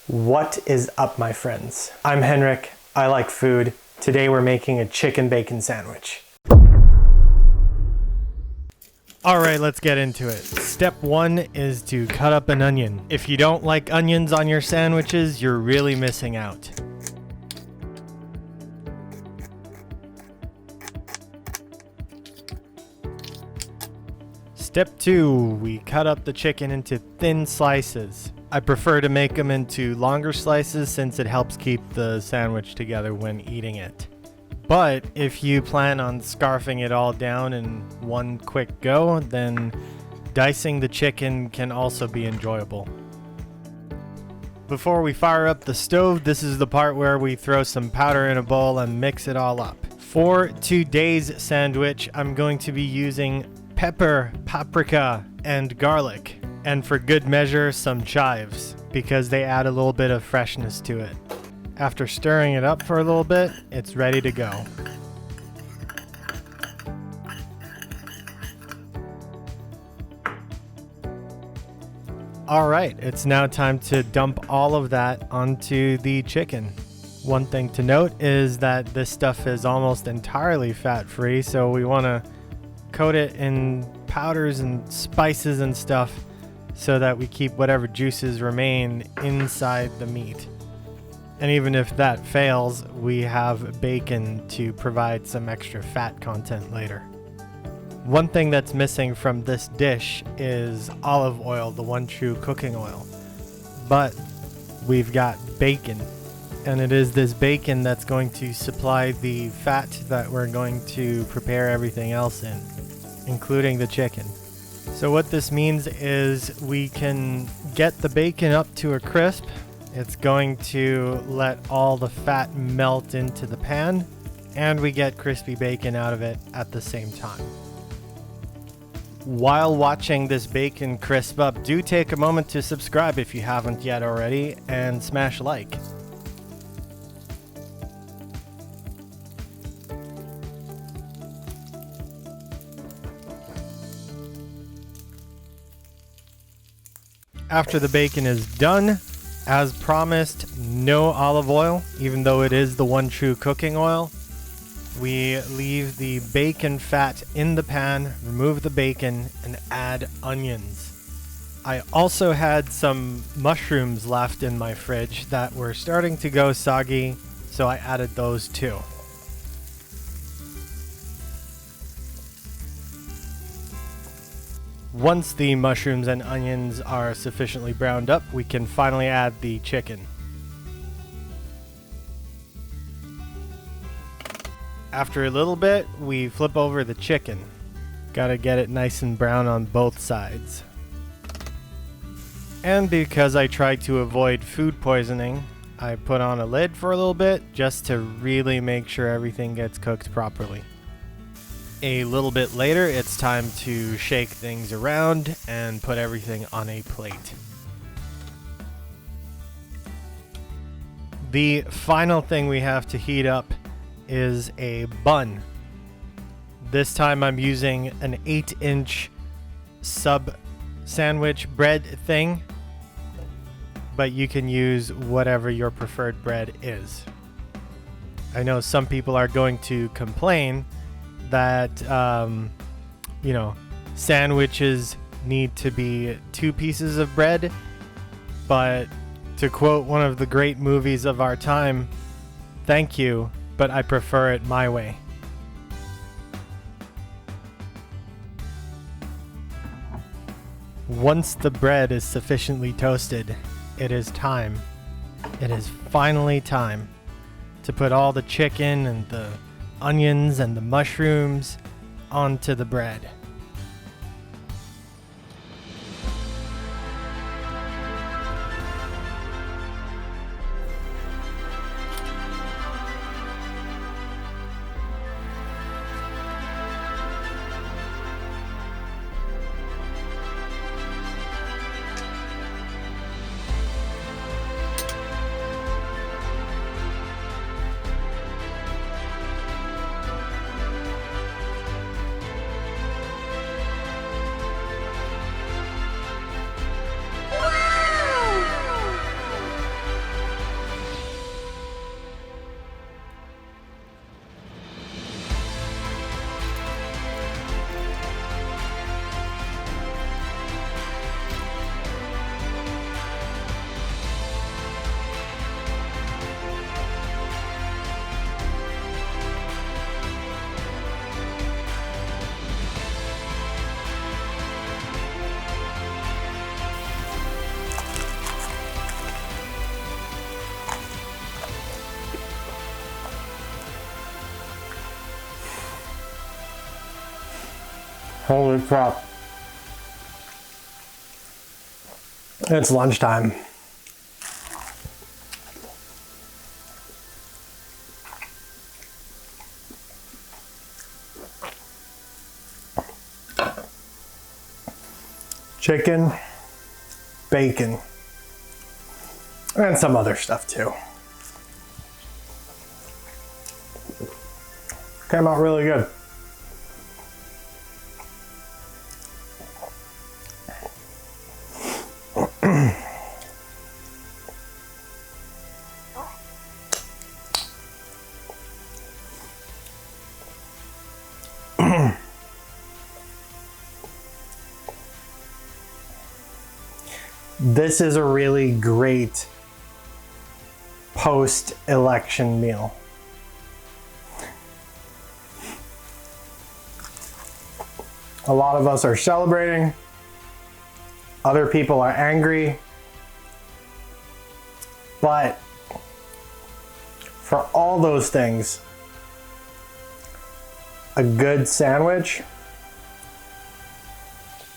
What is up, my friends? I'm Henrik. I like food. Today we're making a chicken bacon sandwich. All right, let's get into it. Step 1 is to cut up an onion. If you don't like onions on your sandwiches, you're really missing out. Step 2, we cut up the chicken into thin slices. I prefer to make them into longer slices since it helps keep the sandwich together when eating it. But if you plan on scarfing it all down in one quick go, then dicing the chicken can also be enjoyable. Before we fire up the stove, this is the part where we throw some powder in a bowl and mix it all up. For today's sandwich, I'm going to be using pepper, paprika, and garlic. And for good measure, some chives, because they add a little bit of freshness to it. After stirring it up for a little bit, it's ready to go. Alright, it's now time to dump all of that onto the chicken. One thing to note is that this stuff is almost entirely fat-free, so we want to coat it in powders and spices and stuff so that we keep whatever juices remain inside the meat. And even if that fails, we have bacon to provide some extra fat content later. One thing that's missing from this dish is olive oil, the one true cooking oil. But we've got bacon, and it is this bacon that's going to supply the fat that we're going to prepare everything else in, including the chicken. So what this means is we can get the bacon up to a crisp. It's going to let all the fat melt into the pan, and we get crispy bacon out of it at the same time. While watching this bacon crisp up, do take a moment to subscribe if you haven't yet already, and smash like. After the bacon is done, as promised, no olive oil, even though it is the one true cooking oil. We leave the bacon fat in the pan, remove the bacon, and add onions. I also had some mushrooms left in my fridge that were starting to go soggy, so I added those too. Once the mushrooms and onions are sufficiently browned up, we can finally add the chicken. After a little bit, we flip over the chicken. Gotta get it nice and brown on both sides. And because I tried to avoid food poisoning, I put on a lid for a little bit just to really make sure everything gets cooked properly. A little bit later, it's time to shake things around and put everything on a plate. The final thing we have to heat up is a bun. This time I'm using an 8-inch sub sandwich bread thing, but you can use whatever your preferred bread is. I know some people are going to complain that sandwiches need to be 2 pieces of bread, but to quote one of the great movies of our time, thank you, but I prefer it my way. Once the bread is sufficiently toasted, it is time. It is finally time to put all the chicken and the onions and the mushrooms onto the bread. Holy crap. It's lunchtime. Chicken, bacon, and some other stuff too. Came out really good. This is a really great post-election meal. A lot of us are celebrating. Other people are angry. But for all those things, a good sandwich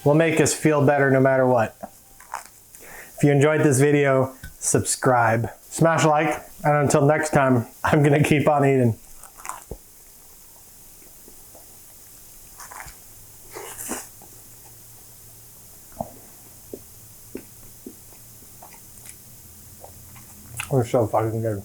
will make us feel better no matter what. If you enjoyed this video, subscribe, smash a like, and until next time, I'm gonna keep on eating. We're so fucking good.